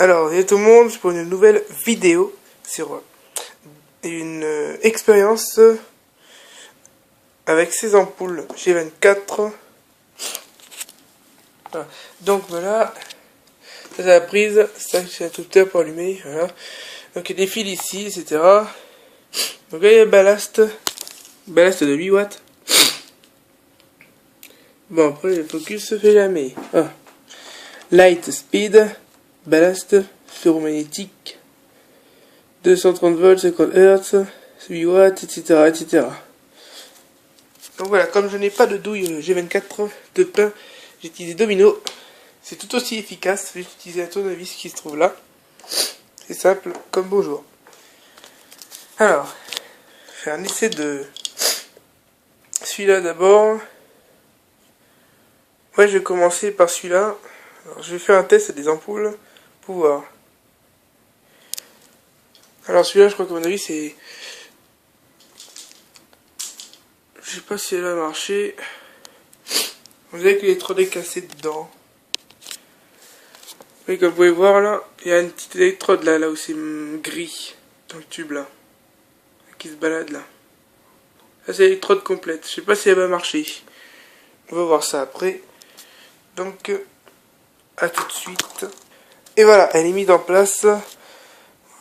Alors, salut tout le monde, pour une nouvelle vidéo sur une expérience avec ces ampoules G24. Voilà. Donc voilà, ça c'est la prise, ça c'est l'interrupteur pour allumer, voilà. Donc il y a des fils ici, etc. Donc là il y a le ballast de 8 watts. Bon, après le focus se fait jamais. Ah. Light speed, ballast ferromagnétique, 230 volts, 50 Hz, 8 watts, etc., etc. Donc voilà, comme je n'ai pas de douille G24 de pain, j'ai utilisé Domino. C'est tout aussi efficace, j'ai utilisé un tournevis qui se trouve là. C'est simple comme bonjour. Alors, je vais faire un essai de celui-là d'abord. Ouais, je vais commencer par celui-là. Alors, je vais faire un test des ampoules pour voir. Alors celui-là, je crois qu'à mon avis, c'est... Je sais pas si elle a marché. On dirait qu'il est trop décassé dedans. Oui, comme vous pouvez voir là, il y a une petite électrode là où c'est gris, dans le tube là, qui se balade là. Ça c'est l'électrode complète. Je sais pas si elle va marcher. On va voir ça après. Donc, à tout de suite. Et voilà, elle est mise en place.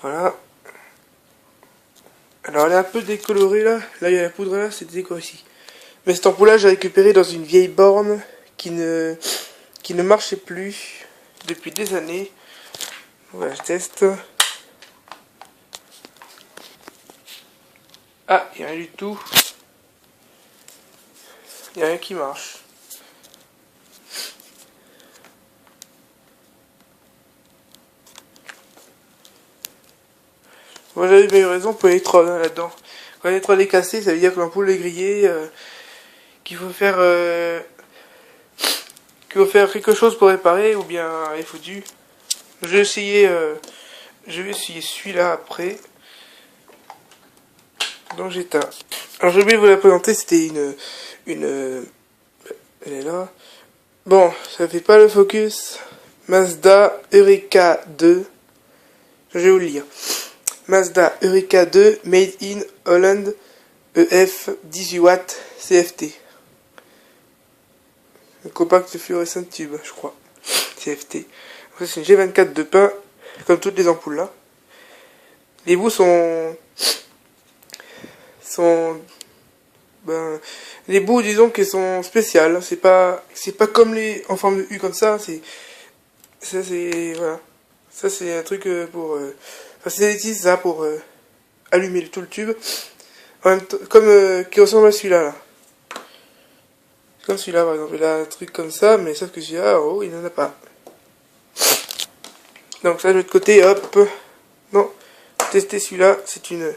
Voilà. Alors elle est un peu décolorée là. Là il y a la poudre là, c'est déco ici. Mais cette ampoule là, j'ai récupéré dans une vieille borne qui ne marchait plus depuis des années. Voilà, je teste. Ah, il n'y a rien du tout. Il n'y a rien qui marche. Moi j'avais bien eu raison pour l'électrode là-dedans. Quand l'électrode est cassée, ça veut dire que l'ampoule est grillée, qu'il faut faire quelque chose pour réparer, ou bien elle est foutue. Je vais essayer celui-là après. Donc j'éteins. Alors j'ai oublié de vous la présenter, c'était elle est là. Bon, ça fait pas le focus. Mazda Eureka 2. Je vais vous le lire. Mazda Eureka 2 Made in Holland EF 18 watts CFT. Un compact fluorescent tube, je crois. CFT. C'est une G24 de pain, comme toutes les ampoules là. Les bouts sont les bouts, disons qu'ils sont spéciales. C'est pas comme les en forme de U comme ça. Voilà. Ça c'est un truc pour c'est ça pour allumer tout le tube. En même temps, comme qui ressemble à celui-là là. Comme celui-là par exemple, il a un truc comme ça, mais sauf que celui-là, oh, il n'en a pas. Donc ça de l'autre côté, hop. Non, tester celui-là, c'est une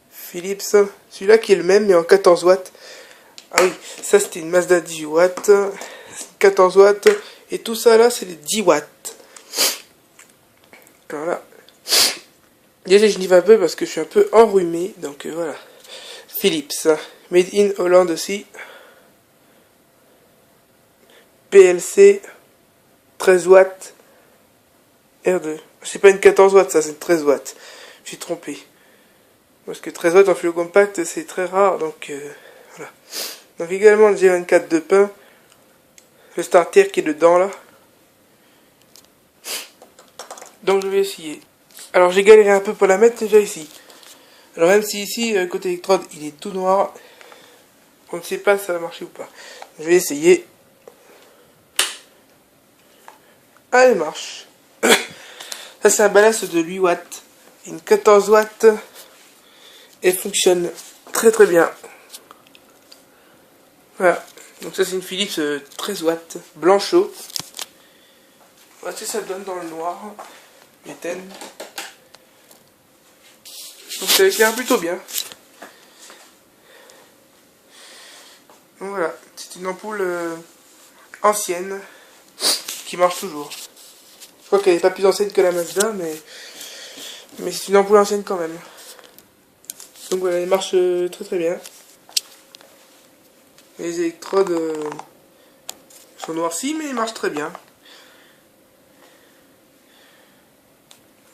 Philips. Celui-là qui est le même mais en 14 watts. Ah oui, ça c'était une Mazda 18 watts, 14 watts, et tout ça là c'est les 10 watts. Voilà. Déjà je n'y vais un peu parce que je suis un peu enrhumé, donc voilà. Philips, Made in Holland aussi. PLC, 13 watts, R2. C'est pas une 14 watts ça, c'est une 13 watts. Je suis trompé. Parce que 13 watts en fluo compact c'est très rare, donc voilà. Donc également le G24 de pain. Le starter qui est dedans là. Donc je vais essayer. Alors j'ai galéré un peu pour la mettre déjà ici. Alors même si ici, côté électrode, il est tout noir, on ne sait pas si ça va marcher ou pas. Je vais essayer. Ah, elle marche. Ça c'est un ballast de 8 watts. Une 14 watts. Elle fonctionne très très bien. Voilà. Donc ça c'est une Philips 13 watts. Blanchot. Voilà ce que ça donne dans le noir. Éteindre. Donc ça éclaire plutôt bien. Donc voilà, c'est une ampoule ancienne qui marche toujours. Je crois qu'elle n'est pas plus ancienne que la Mazda, mais c'est une ampoule ancienne quand même. Donc voilà, elle marche très très bien. Les électrodes sont noircies, mais ils marchent très bien.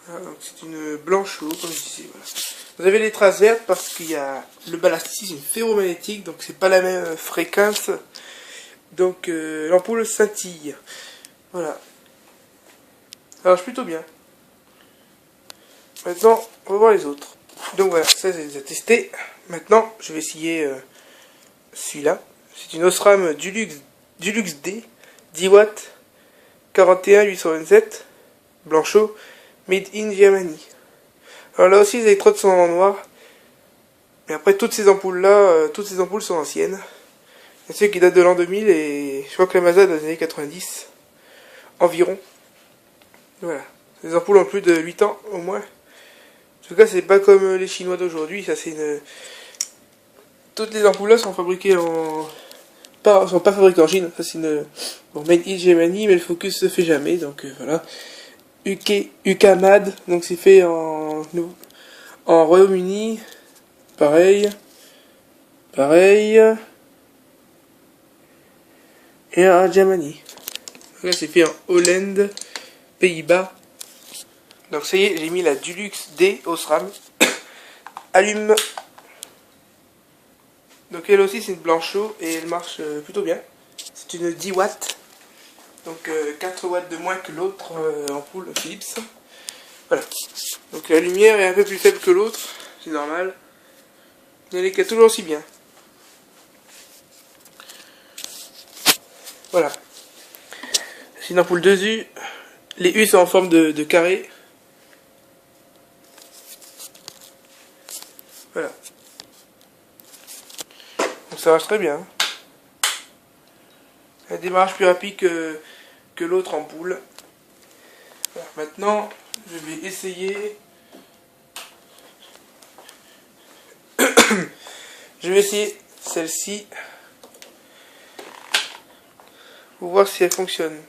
Voilà, donc c'est une blanche-eau, comme je disais. Voilà. Vous avez les traces vertes parce qu'il y a le ballast ici, c'est une ferromagnétique, donc c'est pas la même fréquence. Donc l'ampoule scintille. Voilà. Ça marche plutôt bien. Maintenant, on va voir les autres. Donc voilà, ça je les ai testés. Maintenant, je vais essayer celui-là. C'est une Osram Dulux D, 10 watts, 41827, blanchot, made in Germany. Alors là aussi, les électrodes sont en noir. Mais après, toutes ces ampoules-là, toutes ces ampoules sont anciennes. Il y a ceux qui datent de l'an 2000 et je crois que la Mazda des années 90 environ. Voilà. Les ampoules ont plus de 8 ans au moins. En tout cas, c'est pas comme les Chinois d'aujourd'hui. Ça, c'est une. Toutes les ampoules là sont fabriquées en. Sont pas fabriquées en Chine. Ça, c'est une. Bon, made in Germany, mais le focus se fait jamais. Donc voilà. UKMAD. Donc c'est fait en Royaume-Uni. Pareil. Et en Germany. Là, c'est fait en Hollande, Pays-Bas. Donc ça y est, j'ai mis la Dulux D Osram. Allume. Donc elle aussi, c'est une blanchot et elle marche plutôt bien. C'est une 10 watts. Donc 4 watts de moins que l'autre ampoule Philips. Voilà. Donc la lumière est un peu plus faible que l'autre. C'est normal. Mais elle est toujours aussi bien. Voilà. C'est une ampoule 2U. Les U sont en forme de carré. Voilà. Donc ça marche très bien. Elle démarrage plus rapide que l'autre ampoule. Voilà. Maintenant, je vais essayer. Je vais essayer celle-ci. Pour voir si elle fonctionne.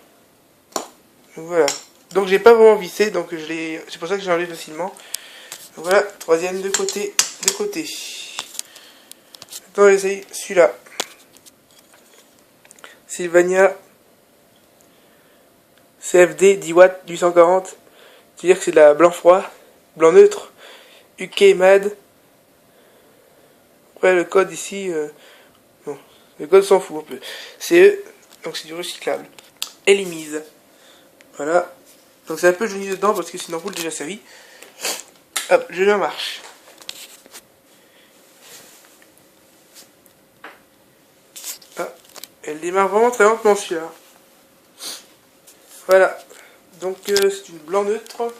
Donc voilà. Donc j'ai pas vraiment vissé, donc c'est pour ça que j'ai enlevé facilement. Donc voilà, troisième de côté. Maintenant on va essayer celui-là. Sylvania CFD 10 watts 840. C'est-à-dire que c'est de la blanc froid, blanc neutre, UK MAD. Après le code ici, non, le code s'en fout un peu. CE, donc c'est du recyclable. Elle est mise. Voilà. Donc c'est un peu joli dedans parce que c'est une ampoule déjà servie. Hop, je la marche. Ah, elle démarre vraiment très lentement celui-là. Voilà. Donc c'est une blanc neutre.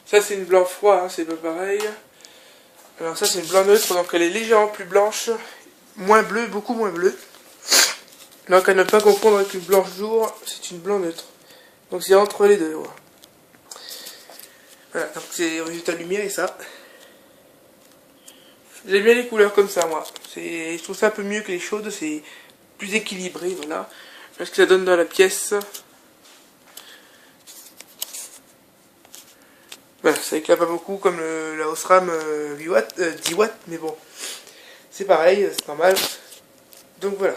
Ça c'est une blanc froid, hein, c'est pas pareil. Alors ça c'est une blanc neutre, donc elle est légèrement plus blanche. Moins bleue, beaucoup moins bleue. Donc à ne pas confondre avec une blanche jour, c'est une blanc neutre. Donc c'est entre les deux. Voilà, donc c'est le résultat de lumière et ça. J'aime bien les couleurs comme ça moi. Je trouve ça un peu mieux que les chaudes, c'est plus équilibré, voilà. Parce que ça donne dans la pièce. Voilà, ça éclate pas beaucoup comme la Osram 10 watts, mais bon. C'est pareil, c'est normal. Donc voilà.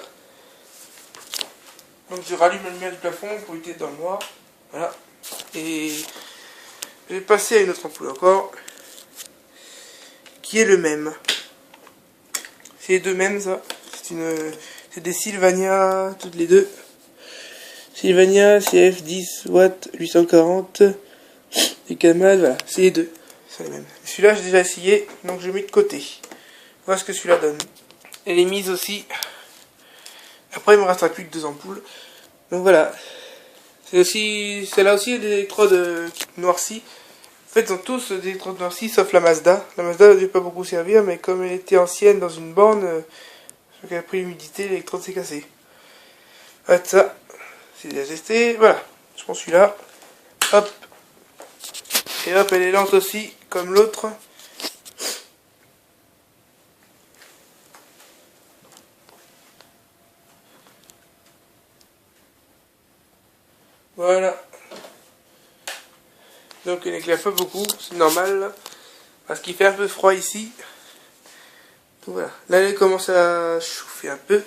Donc je rallume la lumière du plafond pour éviter dans le noir. Voilà. Et je vais passer à une autre ampoule encore. Qui est le même. C'est les deux mêmes ça. C'est des Sylvania, toutes les deux. Sylvania CF 10 watts 840. Et Kamal, voilà. C'est les deux. C'est les mêmes. Celui-là j'ai déjà essayé, donc je mets de côté. Voir ce que celui-là donne. Elle est mise aussi. Après, il me restera plus que 2 ampoules. Donc voilà. Celle-là aussi, des électrodes noircies. En fait, ils ont tous des électrodes noircies, sauf la Mazda. La Mazda ne devait pas beaucoup servir, mais comme elle était ancienne dans une borne, qu'elle a pris l'humidité, l'électrode s'est cassée. Voilà, ça. C'est déjà testé. Voilà. Je prends celui-là. Hop. Et hop, elle est lente aussi, comme l'autre. Voilà. Donc elle n'éclaire pas beaucoup, c'est normal. Parce qu'il fait un peu froid ici. Donc voilà. Là elle commence à chauffer un peu.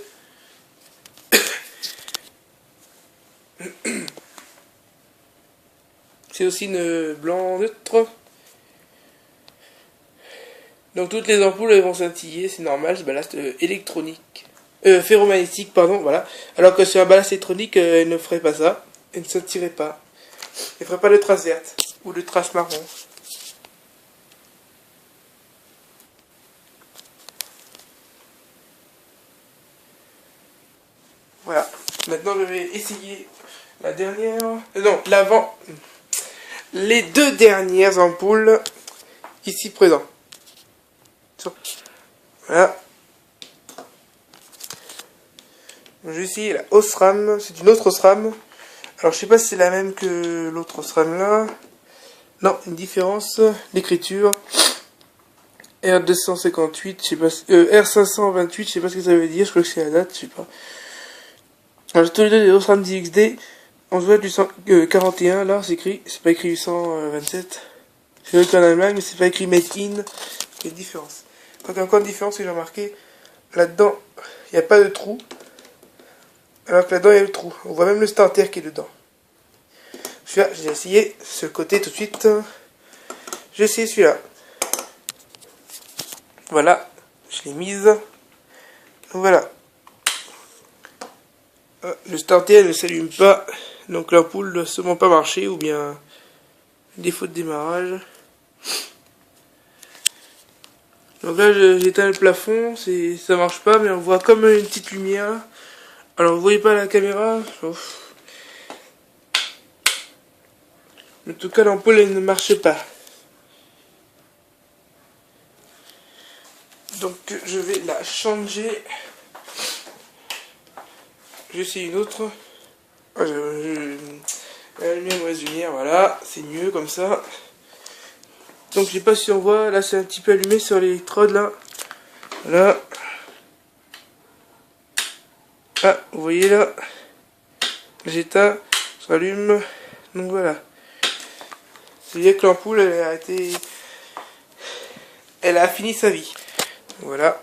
C'est aussi une blanc neutre. Donc toutes les ampoules elles vont scintiller, c'est normal, c'est ballast électronique. Ferromagnétique, pardon, voilà. Alors que sur un ballast électronique, elle ne ferait pas ça. Elle ne scintillerait pas. Elle ne ferait pas de traces vertes ou de traces marron. Voilà. Maintenant, je vais essayer la dernière. Non, l'avant. Les deux dernières ampoules ici présentes. Voilà. Je vais essayer la Osram. C'est une autre Osram. Alors, je sais pas si c'est la même que l'autre Osram là. Non, une différence d'écriture. R258, je sais pas. R528, je sais pas ce que ça veut dire. Je crois que c'est la date, je sais pas. Alors, tous les deux des Osram DXD. On se voit du 41, là, c'est écrit. C'est pas écrit 827. C'est vrai qu'en Allemagne, mais c'est pas écrit Made in. Il y a une différence. Donc, encore une différence que j'ai remarqué. Là-dedans, il n'y a pas de trou. Alors que là-dedans, il y a le trou. On voit même le starter qui est dedans. Celui-là, j'ai essayé ce côté tout de suite. J'ai essayé celui-là. Voilà. Je l'ai mise. Voilà. Le starter ne s'allume pas. Donc l'ampoule ne doit sûrement pas marcher. Ou bien défaut de démarrage. Donc là, j'éteins le plafond. Ça marche pas. Mais on voit comme une petite lumière. Alors vous voyez pas la caméra. En tout cas, l'ampoule elle ne marche pas. Donc je vais la changer. J'essaie une autre. La lumière, mauvaise lumière, voilà, c'est mieux comme ça. Donc je sais pas si on voit, là c'est un petit peu allumé sur l'électrode là. Voilà. Ah, vous voyez là. J'éteins, ça s'allume. Donc voilà. C'est-à-dire que l'ampoule elle a fini sa vie. Voilà.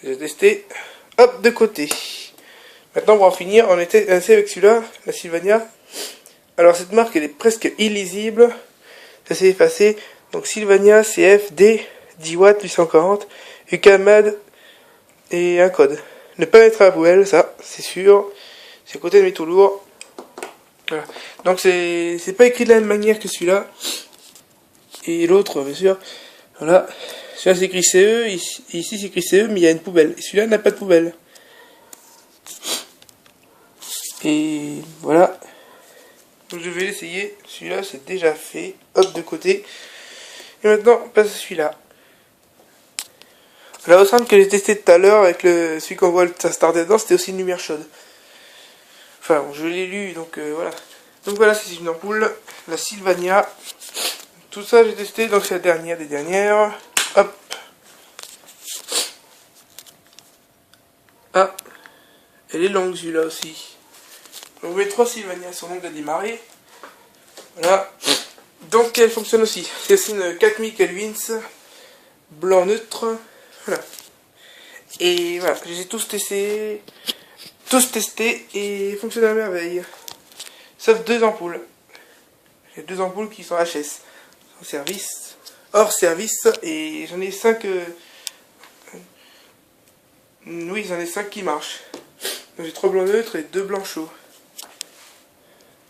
J'ai testé. Hop, de côté. Maintenant, on va en finir. On était assez avec celui-là, la Sylvania. Alors, cette marque, elle est presque illisible. Ça s'est effacé. Donc, Sylvania CFD 10 watts 840. UKMAD et un code. Ne pas mettre à la poubelle, ça, c'est sûr. C'est à côté de métaux lourds. Voilà. Donc, c'est pas écrit de la même manière que celui-là. Et l'autre, bien sûr. Voilà. Celui-là, c'est écrit CE. Ici, c'est écrit CE, mais il y a une poubelle. Et celui-là n'a pas de poubelle. Et voilà. Donc je vais l'essayer. Celui-là c'est déjà fait. Hop de côté. Et maintenant on passe à celui-là. La Osram que j'ai testé tout à l'heure avec celui qu'on voit le starter dedans, c'était aussi une lumière chaude. Enfin bon, je l'ai lu donc voilà. Donc voilà, c'est une ampoule. La Sylvania. Tout ça j'ai testé, donc c'est la dernière des dernières. Hop. Ah. Elle est longue celui-là aussi. Donc les trois Sylvania sont longues à démarrer. Voilà. Donc elle fonctionne aussi. C'est aussi une 4000 Kelvins. Blanc neutre. Voilà. Et voilà, je les ai tous testés. Tous testés et fonctionnent à merveille. Sauf deux ampoules. J'ai deux ampoules qui sont HS. En service. Hors service. Et j'en ai 5. Oui, j'en ai 5 qui marchent. Donc j'ai 3 blancs neutres et 2 blancs chauds.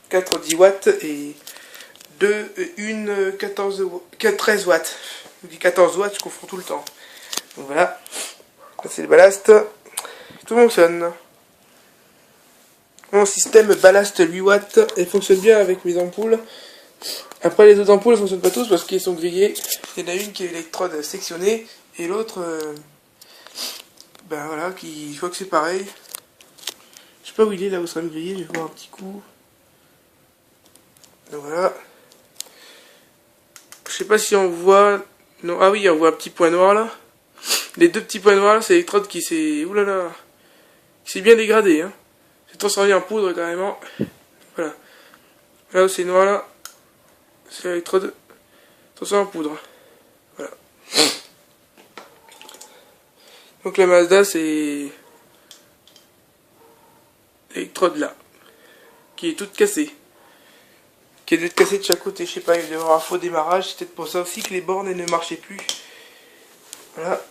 4 10 watts et 13 watts. Je dis 14 watts, je confonds tout le temps. Donc voilà. Ça c'est le ballast. Tout fonctionne. Mon système ballast 8 watts et fonctionne bien avec mes ampoules. Après les autres ampoules ne fonctionnent pas tous parce qu'elles sont grillées. Il y en a une qui est électrode sectionnée et l'autre, ben voilà, je vois que c'est pareil. Je sais pas où il est là où ça me grillé, je vais voir un petit coup. Donc voilà. Je sais pas si on voit. Non, ah oui, on voit un petit point noir là. Les deux petits points noirs là, c'est l'électrode qui s'est. Oulala. Qui s'est bien dégradé, hein. C'est transformé en poudre carrément. Voilà. Là où c'est noir là, c'est l'électrode transformée en poudre. Voilà. Donc la Mazda c'est l'électrode là. Qui est toute cassée. qui a dû être cassé de chaque côté, je sais pas, il devait y avoir un faux démarrage, c'est peut-être pour ça aussi que les bornes elles ne marchaient plus. Voilà.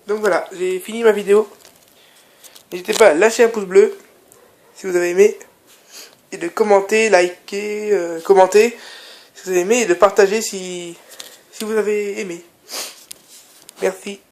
Donc voilà, j'ai fini ma vidéo. N'hésitez pas à lâcher un pouce bleu si vous avez aimé, et de commenter, liker, commenter si vous avez aimé, et de partager si vous avez aimé. Merci.